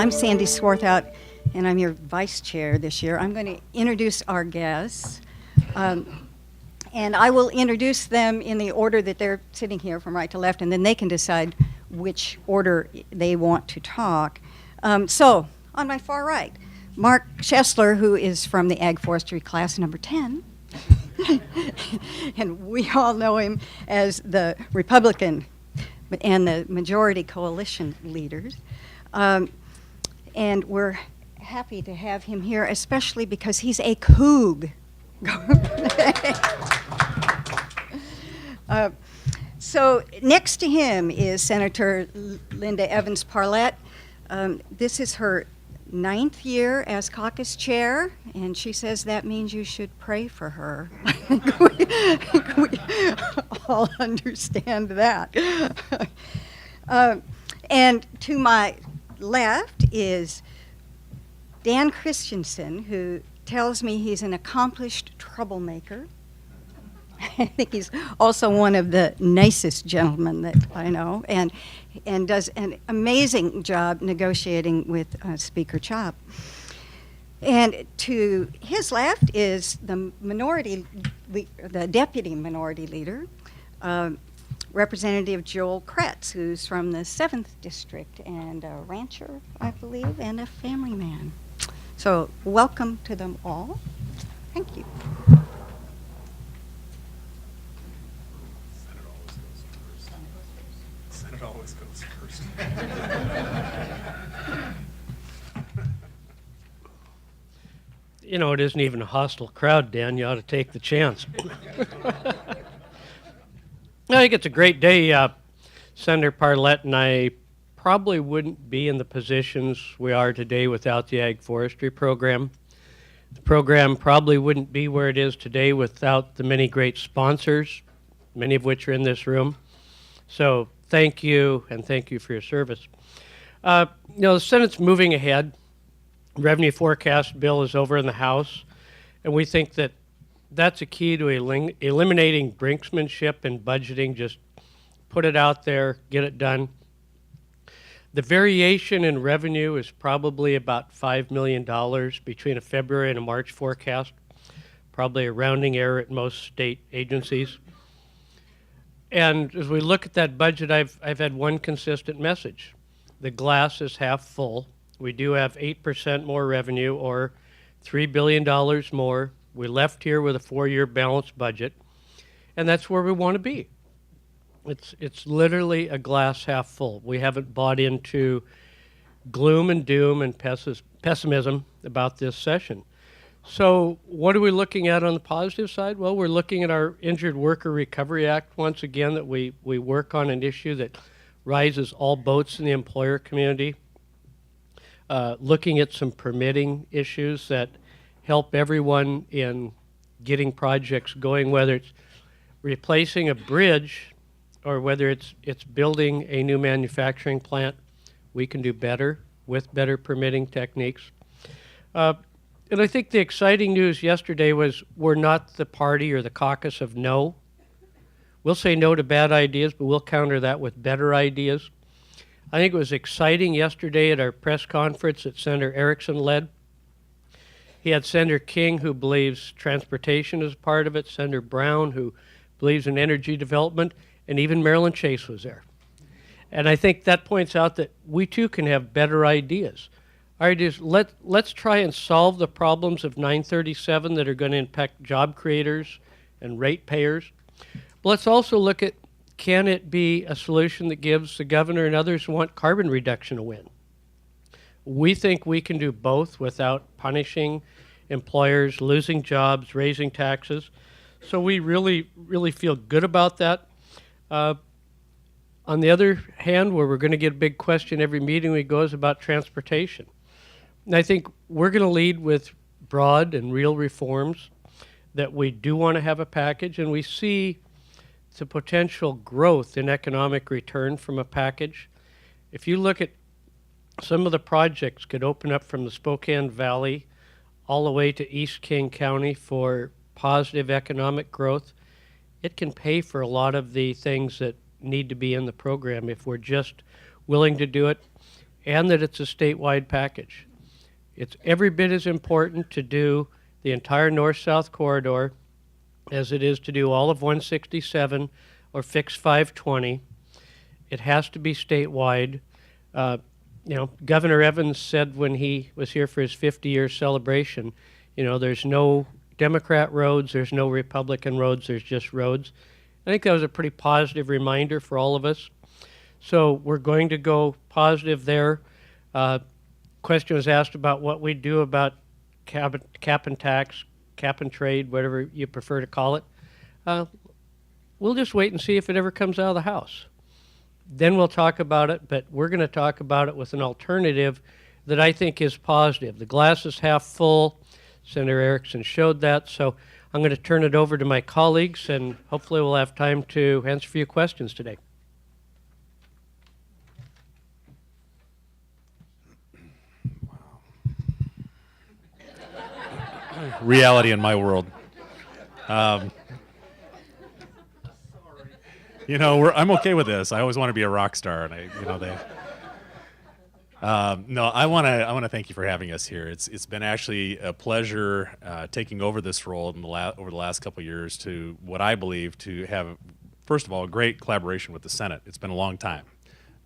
I'm Sandy Swarthout, and I'm your vice chair this year. I'm going to introduce our guests, and I will introduce them in the order that they're sitting here from right to left, and then they can decide which order they want to talk. So, on my far right, Mark Schoesler, who is from the Ag Forestry class number 10. And we all know him as the Republican and the majority coalition leaders. And we're happy to have him here, especially because he's a Coug. So next to him is Senator Linda Evans Parlette. This is her 9th year as caucus chair, and she says that means you should pray for her. we all understand that. And to my left is Dan Kristiansen, who tells me he's an accomplished troublemaker. I think he's also one of the nicest gentlemen that I know, and does an amazing job negotiating with Speaker Chop. And to his left is the deputy minority leader, Representative Joel Kretz, who's from the 7th District and a rancher, I believe, and a family man. So welcome to them all. Thank you. Senate always goes first. You know, it isn't even a hostile crowd, Dan. You ought to take the chance. I think it's a great day. Senator Parlette and I probably wouldn't be in the positions we are today without the Ag Forestry program. The program probably wouldn't be where it is today without the many great sponsors, many of which are in this room. So thank you, and thank you for your service. You know, the Senate's moving ahead. Revenue forecast bill is over in the House, and we think that that's a key to eliminating brinksmanship in budgeting. Just put it out there, get it done. The variation in revenue is probably about $5 million between a February and a March forecast, probably a rounding error at most state agencies. And as we look at that budget, I've had one consistent message. The glass is half full. We do have 8% more revenue, or $3 billion more. We left here with a 4-year balanced budget, and that's where we want to be. It's literally a glass half full. We haven't bought into gloom and doom and pessimism about this session. So what are we looking at on the positive side? Well, we're looking at our Injured Worker Recovery Act once again, that we work on an issue that rises all boats in the employer community. Looking at some permitting issues that help everyone in getting projects going, whether it's replacing a bridge or whether it's building a new manufacturing plant. We can do better with better permitting techniques. And I think the exciting news yesterday was we're not the party or the caucus of no. We'll say no to bad ideas, but we'll counter that with better ideas. I think it was exciting yesterday at our press conference that Senator Erickson led. He had Senator King, who believes transportation is part of it, Senator Brown, who believes in energy development, and even Marilyn Chase was there. And I think that points out that we too can have better ideas. Our ideas, let's try and solve the problems of 937 that are going to impact job creators and ratepayers. But let's also look at, can it be a solution that gives the governor and others who want carbon reduction a win? We think we can do both without punishing employers, losing jobs, raising taxes. So we really, really feel good about that. On the other hand, where we're going to get a big question every meeting we go is about transportation. And I think we're going to lead with broad and real reforms, that we do want to have a package, and we see the potential growth in economic return from a package. If you look at some of the projects could open up from the Spokane Valley all the way to East King County for positive economic growth, it can pay for a lot of the things that need to be in the program if we're just willing to do it. and that it's a statewide package. It's every bit as important to do the entire north-south corridor as it is to do all of 167 or fix 520. It has to be statewide. Governor Evans said when he was here for his 50-year celebration, there's no Democrat roads, there's no Republican roads, there's just roads. I think that was a pretty positive reminder for all of us. So we're going to go positive there. Question was asked about what we do about cap and tax, cap and trade, whatever you prefer to call it. We'll just wait and see if it ever comes out of the House. Then we'll talk about it, but we're going to talk about it with an alternative that I think is positive. The glass is half full. Senator Erickson showed that, so I'm going to turn it over to my colleagues, and hopefully we'll have time to answer a few questions today. Reality in my world. I'm okay with this. I always want to be a rock star, and no, I want to thank you for having us here. It's been actually a pleasure taking over this role over the last couple of years to what I believe to have, first of all, a great collaboration with the Senate. It's been a long time.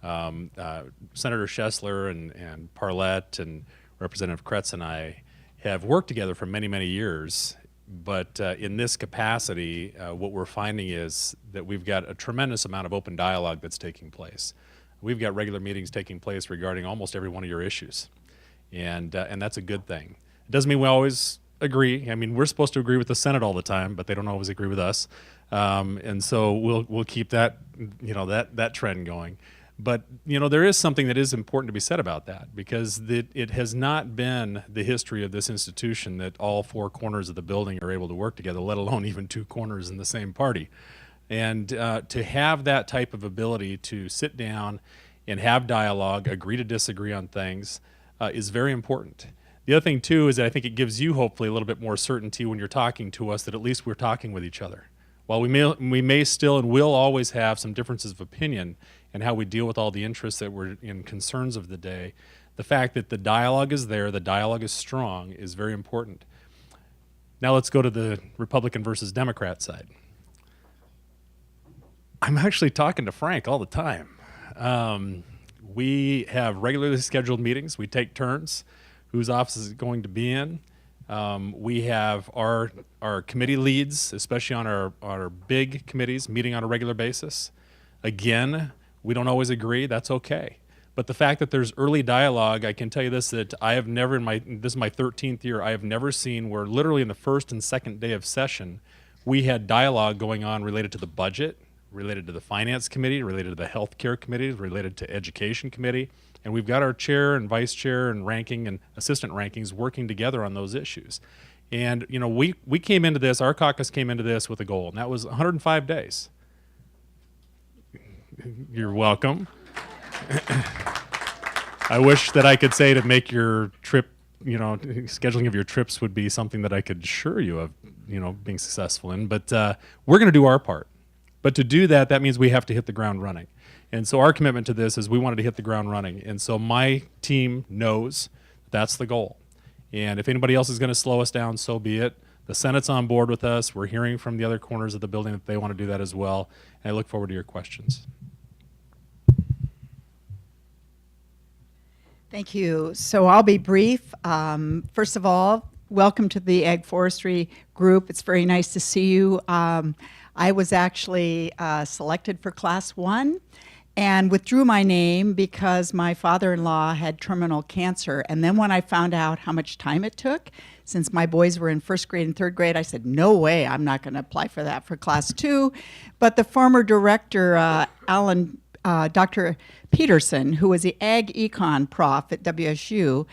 Senator Schoesler and Parlette and Representative Kretz and I have worked together for many, many years. But in this capacity, what we're finding is that we've got a tremendous amount of open dialogue that's taking place. We've got regular meetings taking place regarding almost every one of your issues, and that's a good thing. It doesn't mean we always agree. I mean, we're supposed to agree with the Senate all the time, but they don't always agree with us, and so we'll keep that that trend going. But there is something that is important to be said about that, because it has not been the history of this institution that all four corners of the building are able to work together, let alone even two corners in the same party. And to have that type of ability to sit down and have dialogue, agree to disagree on things, is very important. The other thing, too, is that I think it gives you hopefully a little bit more certainty when you're talking to us that at least we're talking with each other. While we may still and will always have some differences of opinion in how we deal with all the interests that were in concerns of the day, the fact that the dialogue is there, the dialogue is strong, is very important. Now let's go to the Republican versus Democrat side. I'm actually talking to Frank all the time. We have regularly scheduled meetings. We take turns whose office is going to be in. We have our committee leads, especially on our big committees, meeting on a regular basis. Again, we don't always agree. That's okay. But the fact that there's early dialogue, I can tell you this, that I have never, this is my 13th year, I have never seen where literally in the first and second day of session, we had dialogue going on related to the budget, related to the Finance Committee, related to the Health Care Committee, related to Education Committee, and we've got our chair and vice chair and ranking and assistant rankings working together on those issues. And we came into this, our caucus came into this with a goal, and that was 105 days. You're welcome. I wish that I could say to make your trip, scheduling of your trips would be something that I could assure you of, being successful in, but we're going to do our part. But to do that, that means we have to hit the ground running. And so our commitment to this is we wanted to hit the ground running. And so my team knows that's the goal. And if anybody else is going to slow us down, so be it. The Senate's on board with us. We're hearing from the other corners of the building that they want to do that as well. And I look forward to your questions. Thank you. So I'll be brief. First of all, welcome to the Ag Forestry Group. It's very nice to see you. I was actually selected for Class 1 and withdrew my name because my father-in-law had terminal cancer. And then when I found out how much time it took, since my boys were in first grade and third grade, I said, no way, I'm not going to apply for that for Class 2. But the former director, Dr. Peterson, who was the Ag Econ prof at WSU,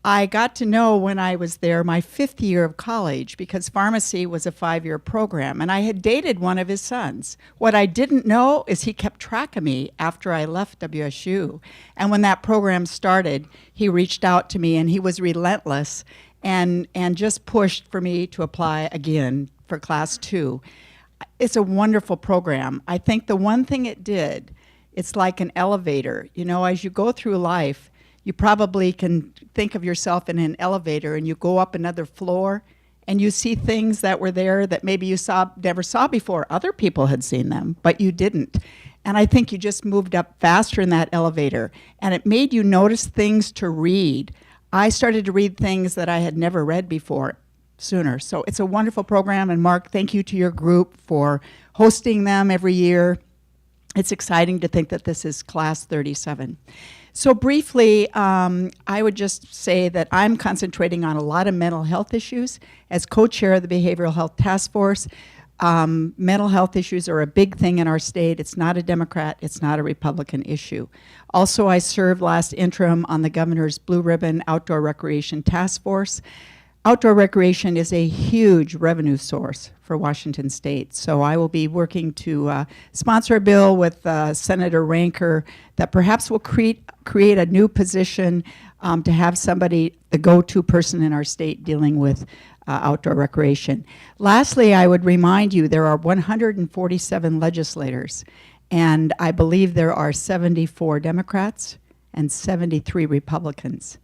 I got to know when I was there my 5th year of college, because pharmacy was a 5-year program, and I had dated one of his sons. What I didn't know is he kept track of me after I left WSU. And when that program started, he reached out to me, and he was relentless and just pushed for me to apply again for Class 2. It's a wonderful program. I think the one thing it did, it's like an elevator. As you go through life, You probably can think of yourself in an elevator and you go up another floor and you see things that were there that maybe you never saw before. Other people had seen them, but you didn't. And I think you just moved up faster in that elevator, and it made you notice things to read. I started to read things that I had never read before sooner. So it's a wonderful program, and Mark, thank you to your group for hosting them every year. It's exciting to think that this is class 37. So briefly, I would just say that I'm concentrating on a lot of mental health issues. As co-chair of the Behavioral Health Task Force, mental health issues are a big thing in our state. It's not a Democrat, it's not a Republican issue. Also, I served last interim on the governor's Blue Ribbon Outdoor Recreation Task Force. Outdoor recreation is a huge revenue source for Washington State, so I will be working to sponsor a bill with Senator Ranker that perhaps will create a new position to have somebody, the go-to person in our state dealing with outdoor recreation. Lastly, I would remind you there are 147 legislators, and I believe there are 74 Democrats and 73 Republicans.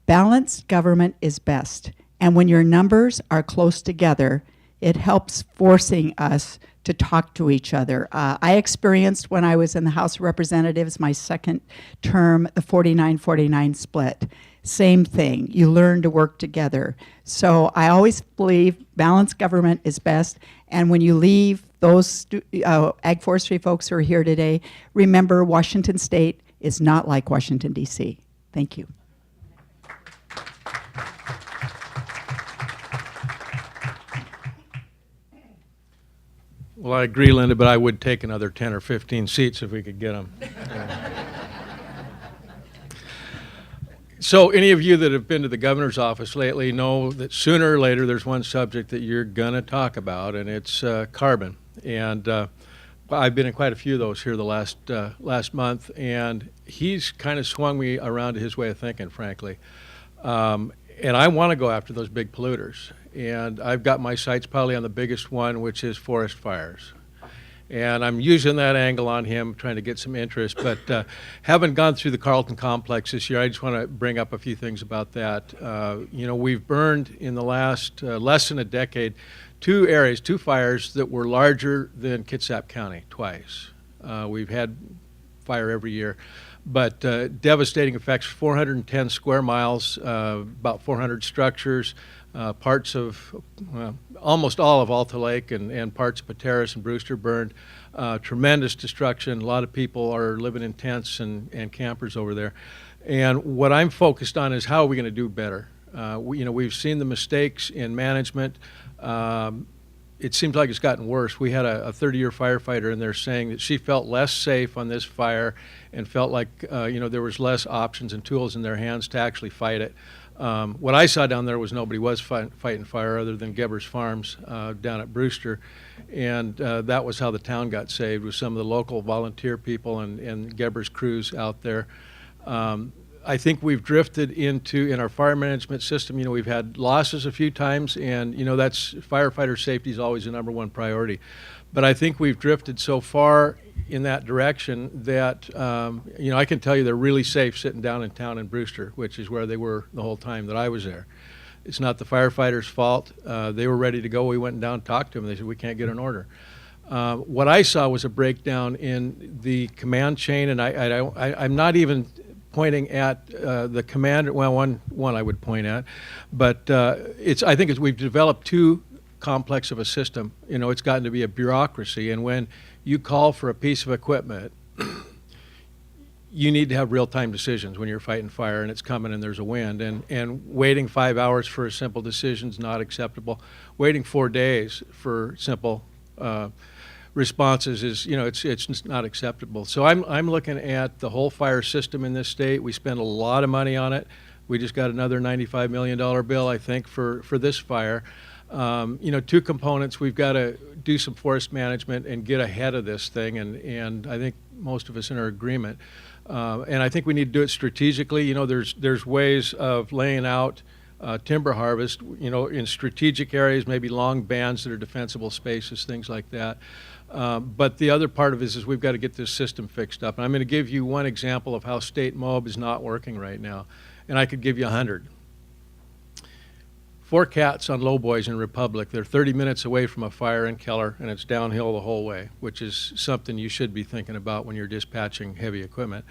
Balanced government is best. And when your numbers are close together, it helps forcing us to talk to each other. I experienced when I was in the House of Representatives, my second term, the 49-49 split. Same thing, you learn to work together. So I always believe balanced government is best. And when you leave, those ag forestry folks who are here today, remember Washington State is not like Washington, D.C. Thank you. Well, I agree, Linda, but I would take another 10 or 15 seats if we could get them. So any of you that have been to the governor's office lately know that sooner or later there's one subject that you're going to talk about, and it's carbon. And I've been in quite a few of those here the last month, and he's kind of swung me around to his way of thinking, frankly. And I want to go after those big polluters. And I've got my sights probably on the biggest one, which is forest fires. And I'm using that angle on him, trying to get some interest. But having gone through the Carlton complex this year, I just want to bring up a few things about that. We've burned in the last less than a decade two fires that were larger than Kitsap County twice. We've had fire every year. But devastating effects, 410 square miles, about 400 structures, parts of, almost all of Alta Lake and parts of Pateros and Brewster burned. Tremendous destruction. A lot of people are living in tents and campers over there. And what I'm focused on is how are we going to do better? We've seen the mistakes in management. It seems like it's gotten worse. We had a 30-year firefighter in there saying that she felt less safe on this fire and felt like there was less options and tools in their hands to actually fight it. What I saw down there was nobody was fighting fire other than Gebber's Farms down at Brewster, and that was how the town got saved, with some of the local volunteer people and Gebber's crews out there. I think we've drifted in our fire management system, we've had losses a few times, and that's firefighter safety is always the number one priority. But I think we've drifted so far in that direction that I can tell you they're really safe sitting down in town in Brewster, which is where they were the whole time that I was there. It's not the firefighters' fault. They were ready to go. We went down and talked to them. They said, we can't get an order. What I saw was a breakdown in the command chain, and I'm not even pointing at the commander. Well, one I would point at, but I think we've developed too complex of a system. It's gotten to be a bureaucracy, and when you call for a piece of equipment, you need to have real-time decisions when you're fighting fire and it's coming and there's a wind. And waiting 5 hours for a simple decision is not acceptable. Waiting 4 days for simple responses is, it's not acceptable. So I'm looking at the whole fire system in this state. We spend a lot of money on it. We just got another $95 million bill, I think, for this fire. Two components. We've got to do some forest management and get ahead of this thing, and I think most of us in our agreement. And I think we need to do it strategically. There's ways of laying out timber harvest, in strategic areas, maybe long bands that are defensible spaces, things like that. But the other part of it is we've got to get this system fixed up. And I'm going to give you one example of how state mob is not working right now. And I could give you 100. 4 cats on Lowboys in Republic. They're 30 minutes away from a fire in Keller, and it's downhill the whole way, which is something you should be thinking about when you're dispatching heavy equipment.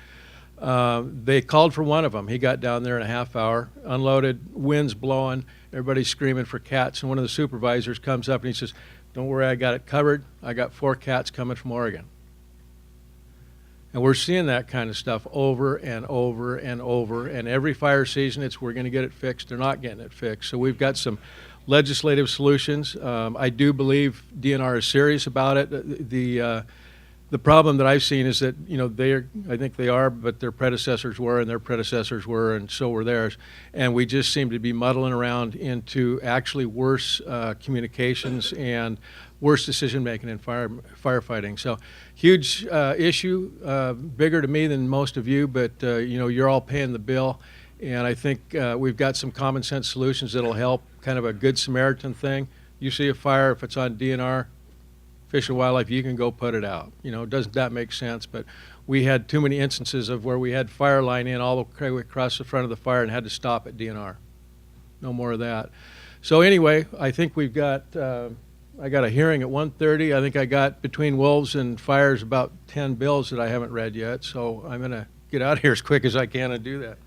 They called for one of them. He got down there in a half hour, unloaded, winds blowing, everybody's screaming for cats, and one of the supervisors comes up and he says, "Don't worry, I got it covered. I got 4 cats coming from Oregon." And we're seeing that kind of stuff over and over and over, and every fire season we're going to get it fixed. They're not getting it fixed. So we've got some legislative solutions. I do believe DNR is serious about it. The problem that I've seen is that, I think they are, but their predecessors were, and their predecessors were, and so were theirs. And we just seem to be muddling around into actually worse communications and worse decision-making in firefighting. So huge issue, bigger to me than most of you, but, you're all paying the bill. And I think we've got some common sense solutions that'll help, kind of a good Samaritan thing. You see a fire, if it's on DNR, Fish and Wildlife, you can go put it out. Doesn't that make sense? But we had too many instances of where we had fire line in all the way across the front of the fire and had to stop at DNR. No more of that. So anyway, I think we've got, I got a hearing at 1:30. I think I got between wolves and fires about 10 bills that I haven't read yet. So I'm going to get out of here as quick as I can and do that.